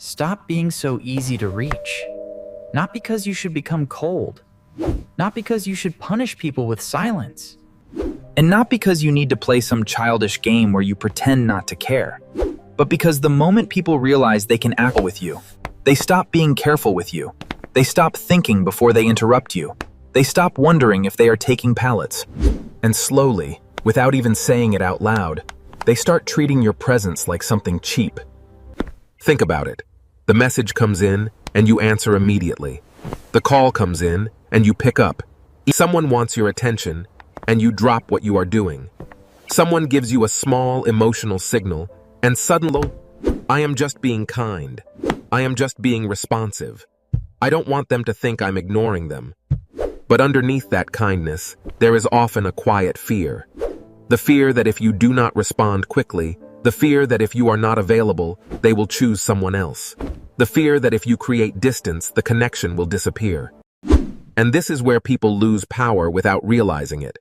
Stop being so easy to reach. Not because you should become cold. Not because you should punish people with silence. And not because you need to play some childish game where you pretend not to care. But because the moment people realize they can act with you, they stop being careful with you. They stop thinking before they interrupt you. They stop wondering if they are taking pallets. And slowly, without even saying it out loud, they start treating your presence like something cheap. Think about it. The message comes in, and you answer immediately. The call comes in, and you pick up. Someone wants your attention, and you drop what you are doing. Someone gives you a small emotional signal, and suddenly, I am just being kind. I am just being responsive. I don't want them to think I'm ignoring them. But underneath that kindness, there is often a quiet fear. The fear that if you do not respond quickly, the fear that if you are not available, they will choose someone else. The fear that if you create distance, the connection will disappear. And this is where people lose power without realizing it.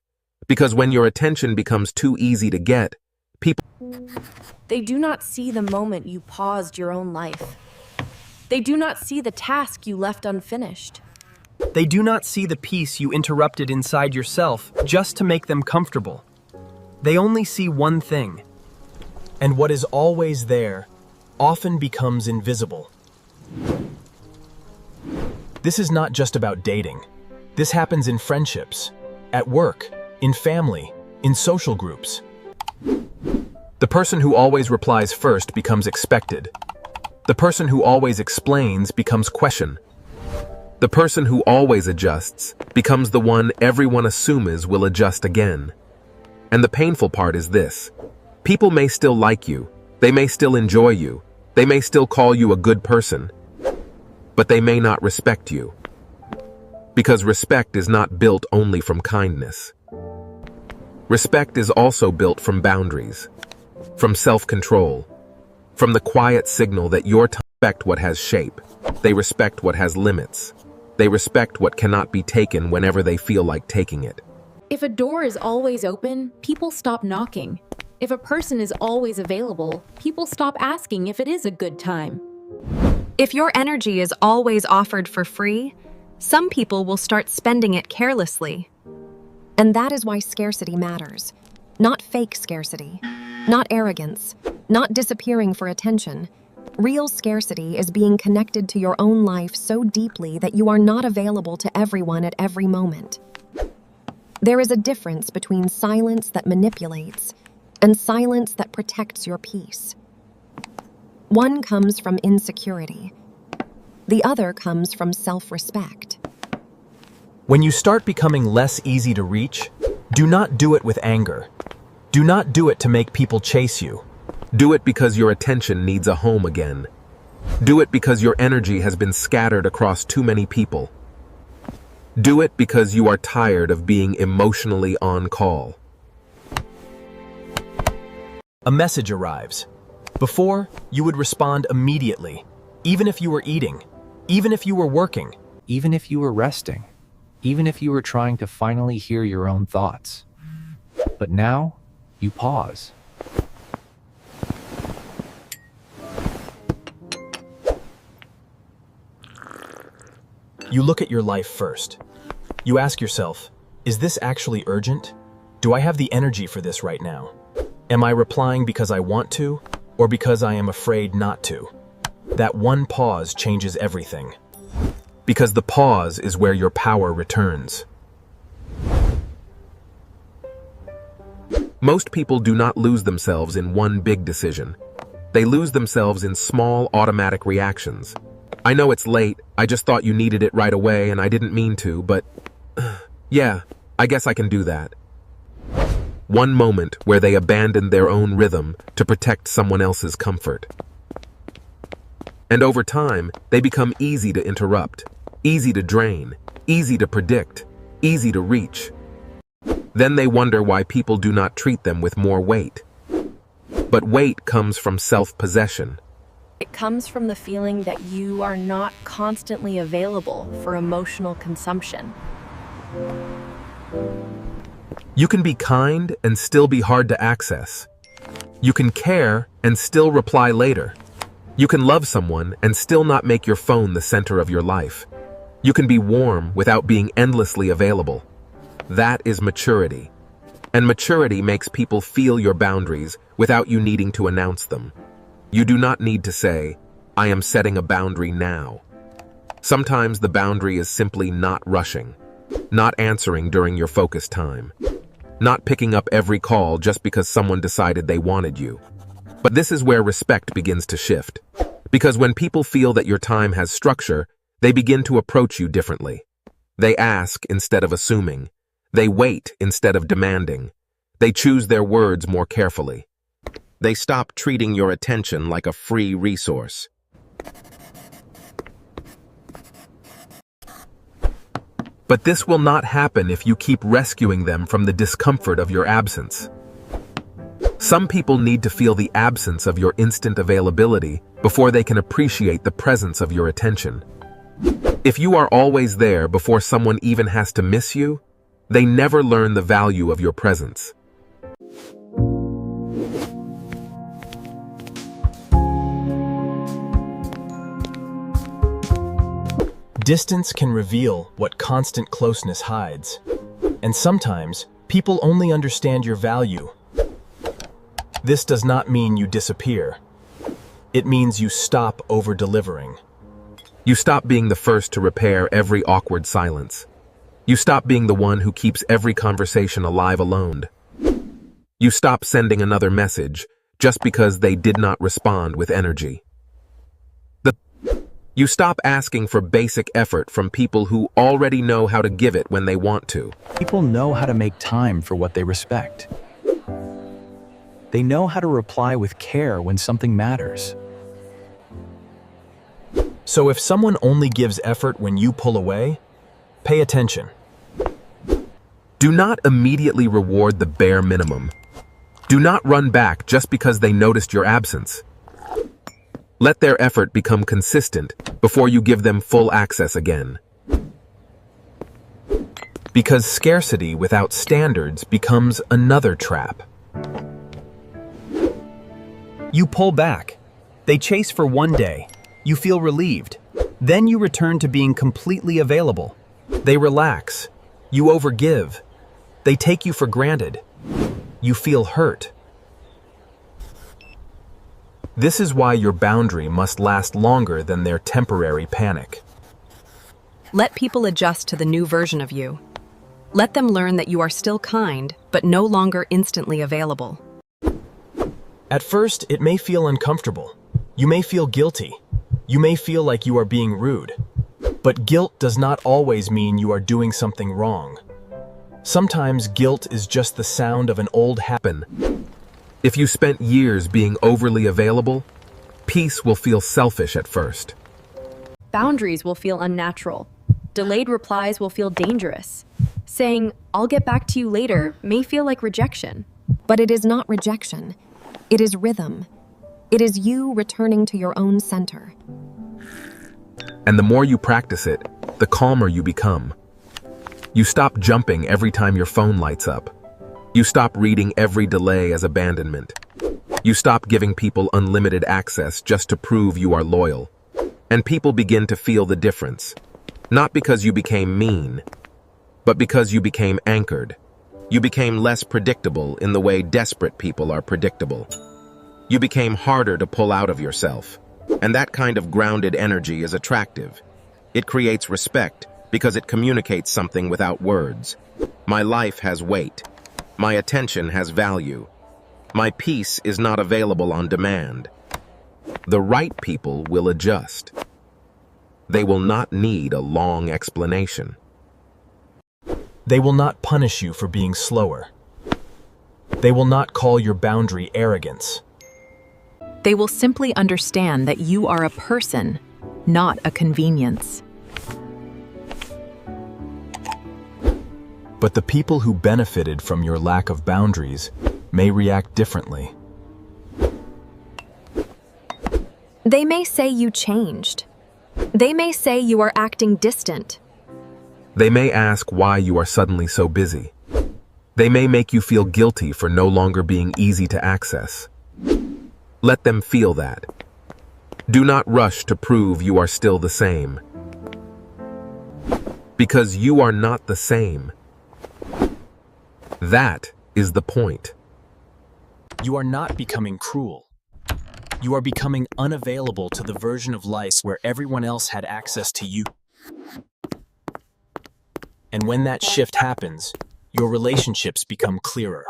Because when your attention becomes too easy to get, people... They do not see the moment you paused your own life. They do not see the task you left unfinished. They do not see the peace you interrupted inside yourself just to make them comfortable. They only see one thing. And what is always there often becomes invisible. This is not just about dating. This happens in friendships, at work, in family, in social groups. The person who always replies first becomes expected. The person who always explains becomes questioned. The person who always adjusts becomes the one everyone assumes will adjust again. And the painful part is this. People may still like you, they may still enjoy you, they may still call you a good person, but they may not respect you. Because respect is not built only from kindness. Respect is also built from boundaries, from self-control, from the quiet signal that your time respect what has shape. They respect what has limits. They respect what cannot be taken whenever they feel like taking it. If a door is always open, people stop knocking. If a person is always available, people stop asking if it is a good time. If your energy is always offered for free, some people will start spending it carelessly. And that is why scarcity matters. Not fake scarcity, not arrogance, not disappearing for attention. Real scarcity is being connected to your own life so deeply that you are not available to everyone at every moment. There is a difference between silence that manipulates and silence that protects your peace. One comes from insecurity. The other comes from self-respect. When you start becoming less easy to reach, do not do it with anger. Do not do it to make people chase you. Do it because your attention needs a home again. Do it because your energy has been scattered across too many people. Do it because you are tired of being emotionally on call. A message arrives. Before, you would respond immediately, even if you were eating, even if you were working, Even if you were resting. Even if you were trying to finally hear your own thoughts. But now, you pause. You look at your life first. You ask yourself, is this actually urgent? Do I have the energy for this right now? Am I replying because I want to, or because I am afraid not to? That one pause changes everything. Because the pause is where your power returns. Most people do not lose themselves in one big decision. They lose themselves in small automatic reactions. I know it's late, I just thought you needed it right away and I didn't mean to, but yeah, I guess I can do that. One moment where they abandon their own rhythm to protect someone else's comfort. And over time, they become easy to interrupt, easy to drain, easy to predict, easy to reach. Then they wonder why people do not treat them with more weight. But weight comes from self-possession. It comes from the feeling that you are not constantly available for emotional consumption. You can be kind and still be hard to access. You can care and still reply later. You can love someone and still not make your phone the center of your life. You can be warm without being endlessly available. That is maturity. And maturity makes people feel your boundaries without you needing to announce them. You do not need to say, "I am setting a boundary now." Sometimes the boundary is simply not rushing, not answering during your focus time, not picking up every call just because someone decided they wanted you. But this is where respect begins to shift. Because when people feel that your time has structure, they begin to approach you differently. They ask instead of assuming. They wait instead of demanding. They choose their words more carefully. They stop treating your attention like a free resource. But this will not happen if you keep rescuing them from the discomfort of your absence. Some people need to feel the absence of your instant availability before they can appreciate the presence of your attention. If you are always there before someone even has to miss you, they never learn the value of your presence. Distance can reveal what constant closeness hides. And sometimes, people only understand your value. This does not mean you disappear. It means you stop over-delivering. You stop being the first to repair every awkward silence. You stop being the one who keeps every conversation alive alone. You stop sending another message just because they did not respond with energy. You stop asking for basic effort from people who already know how to give it when they want to. People know how to make time for what they respect. They know how to reply with care when something matters. So if someone only gives effort when you pull away, pay attention. Do not immediately reward the bare minimum. Do not run back just because they noticed your absence. Let their effort become consistent before you give them full access again. Because scarcity without standards becomes another trap. You pull back. They chase for one day. You feel relieved. Then you return to being completely available. They relax. You overgive. They take you for granted. You feel hurt. This is why your boundary must last longer than their temporary panic. Let people adjust to the new version of you. Let them learn that you are still kind, but no longer instantly available. At first, it may feel uncomfortable. You may feel guilty. You may feel like you are being rude. But guilt does not always mean you are doing something wrong. Sometimes guilt is just the sound of an old habit. If you spent years being overly available, peace will feel selfish at first. Boundaries will feel unnatural. Delayed replies will feel dangerous. Saying, "I'll get back to you later," may feel like rejection. But it is not rejection. It is rhythm. It is you returning to your own center. And the more you practice it, the calmer you become. You stop jumping every time your phone lights up. You stop reading every delay as abandonment. You stop giving people unlimited access just to prove you are loyal. And people begin to feel the difference. Not because you became mean, but because you became anchored. You became less predictable in the way desperate people are predictable. You became harder to pull out of yourself. And that kind of grounded energy is attractive. It creates respect because it communicates something without words. My life has weight. My attention has value. My peace is not available on demand. The right people will adjust. They will not need a long explanation. They will not punish you for being slower. They will not call your boundary arrogance. They will simply understand that you are a person, not a convenience. But the people who benefited from your lack of boundaries may react differently. They may say you changed. They may say you are acting distant. They may ask why you are suddenly so busy. They may make you feel guilty for no longer being easy to access. Let them feel that. Do not rush to prove you are still the same. Because you are not the same. That is the point. You are not becoming cruel. You are becoming unavailable to the version of life where everyone else had access to you. And when that shift happens, your relationships become clearer.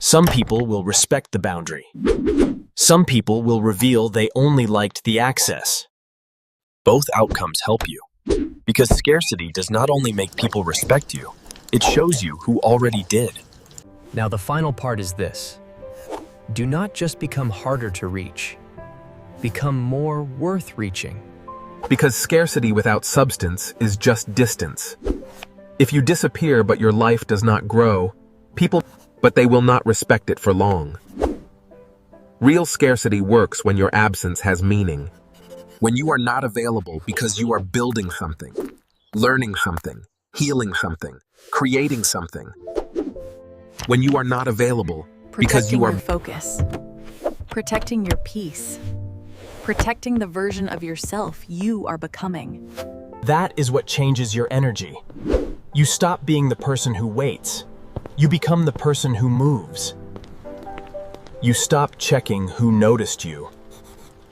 Some people will respect the boundary. Some people will reveal they only liked the access. Both outcomes help you, because scarcity does not only make people respect you, it shows you who already did. Now the final part is this. Do not just become harder to reach. Become more worth reaching. Because scarcity without substance is just distance. If you disappear but your life does not grow, but they will not respect it for long. Real scarcity works when your absence has meaning. When you are not available because you are building something, learning something, healing something, creating something. When you are not available because you are your focus, protecting your peace, protecting the version of yourself you are becoming. That is what changes your energy. You stop being the person who waits. You become the person who moves. You stop checking who noticed you.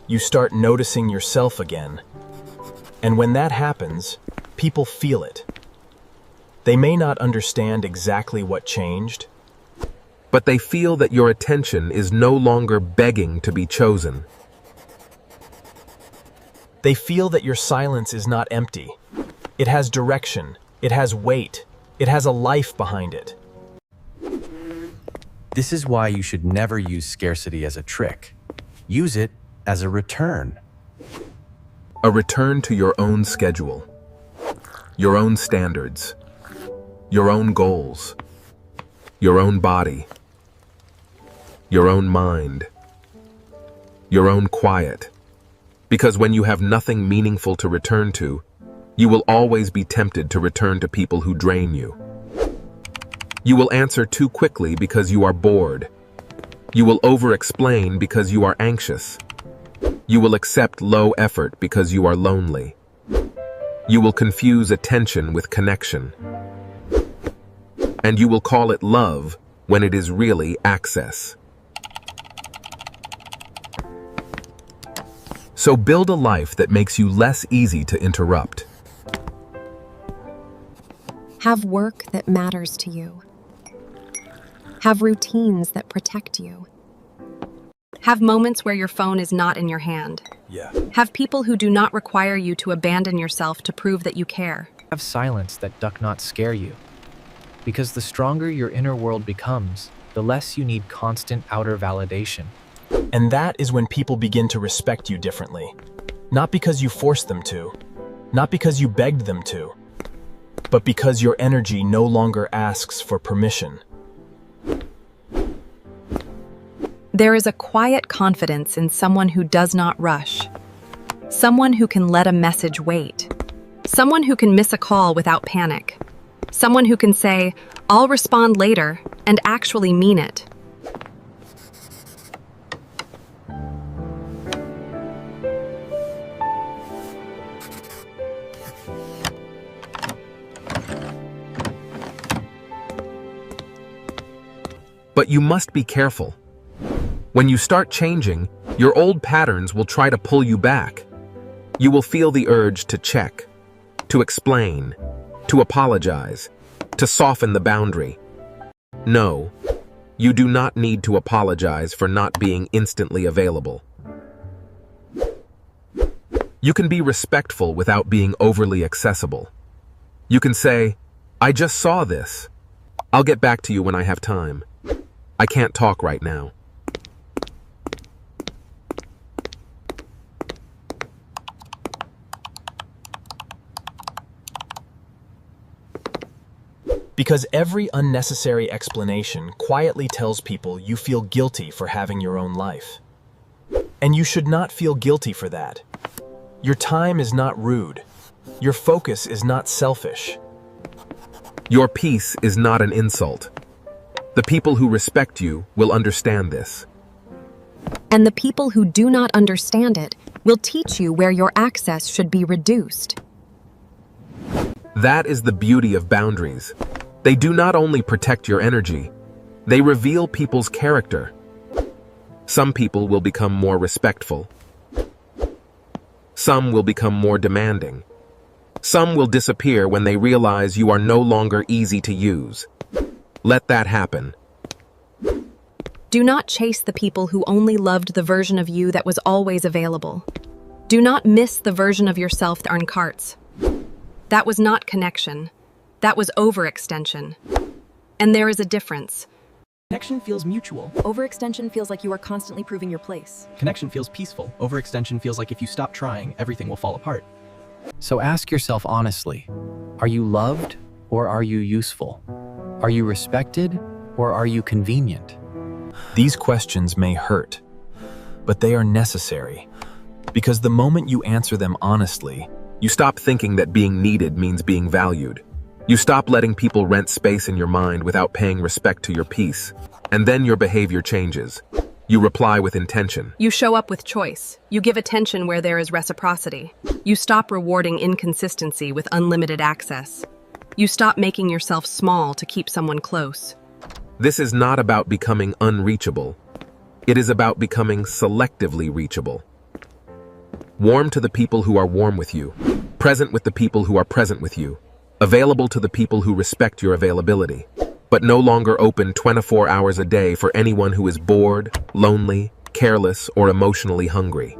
You start noticing yourself again. And when that happens, people feel it. They may not understand exactly what changed, but they feel that your attention is no longer begging to be chosen. They feel that your silence is not empty. It has direction, it has weight, it has a life behind it. This is why you should never use scarcity as a trick. Use it as a return. A return to your own schedule, your own standards, your own goals, your own body, your own mind, your own quiet. Because when you have nothing meaningful to return to, you will always be tempted to return to people who drain you. You will answer too quickly because you are bored. You will over-explain because you are anxious. You will accept low effort because you are lonely. You will confuse attention with connection. And you will call it love when it is really access. So build a life that makes you less easy to interrupt. Have work that matters to you. Have routines that protect you. Have moments where your phone is not in your hand. Have people who do not require you to abandon yourself to prove that you care. Have silence that doth not scare you. Because the stronger your inner world becomes, the less you need constant outer validation. And that is when people begin to respect you differently. Not because you forced them to, not because you begged them to, but because your energy no longer asks for permission. There is a quiet confidence in someone who does not rush. Someone who can let a message wait. Someone who can miss a call without panic. Someone who can say, "I'll respond later," and actually mean it. But you must be careful. When you start changing, your old patterns will try to pull you back. You will feel the urge to check, to explain, to apologize, to soften the boundary. No, you do not need to apologize for not being instantly available. You can be respectful without being overly accessible. You can say, "I just saw this. I'll get back to you when I have time. I can't talk right now." Because every unnecessary explanation quietly tells people you feel guilty for having your own life. And you should not feel guilty for that. Your time is not rude. Your focus is not selfish. Your peace is not an insult. The people who respect you will understand this. And the people who do not understand it will teach you where your access should be reduced. That is the beauty of boundaries. They do not only protect your energy, they reveal people's character. Some people will become more respectful. Some will become more demanding. Some will disappear when they realize you are no longer easy to use. Let that happen. Do not chase the people who only loved the version of you that was always available. Do not miss the version of yourself that are in carts. That was not connection. That was overextension. And there is a difference. Connection feels mutual. Overextension feels like you are constantly proving your place. Connection feels peaceful. Overextension feels like if you stop trying, everything will fall apart. So ask yourself honestly, are you loved or are you useful? Are you respected or are you convenient? These questions may hurt, but they are necessary. Because the moment you answer them honestly, You stop thinking that being needed means being valued. You stop letting people rent space in your mind without paying respect to your peace. And then your behavior changes. You reply with intention. You show up with choice. You give attention where there is reciprocity. You stop rewarding inconsistency with unlimited access. You stop making yourself small to keep someone close. This is not about becoming unreachable. It is about becoming selectively reachable. Warm to the people who are warm with you. Present with the people who are present with you. Available to the people who respect your availability. But no longer open 24 hours a day for anyone who is bored, lonely, careless, or emotionally hungry.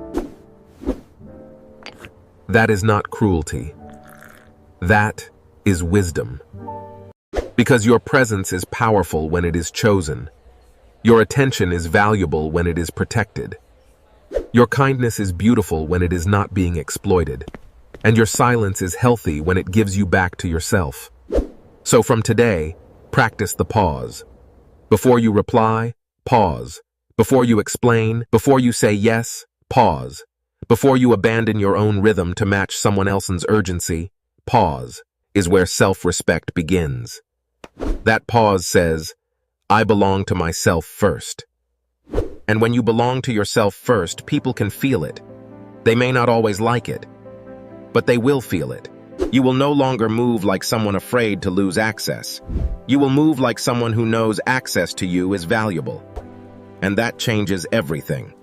That is not cruelty. That is wisdom. Because your presence is powerful when it is chosen. Your attention is valuable when it is protected. Your kindness is beautiful when it is not being exploited. And your silence is healthy when it gives you back to yourself. So from today, practice the pause. Before you reply, pause. Before you explain, before you say yes, pause. Before you abandon your own rhythm to match someone else's urgency, pause is where self-respect begins. That pause says, I belong to myself first. And when you belong to yourself first, people can feel it. They may not always like it, but they will feel it. You will no longer move like someone afraid to lose access. You will move like someone who knows access to you is valuable. And that changes everything.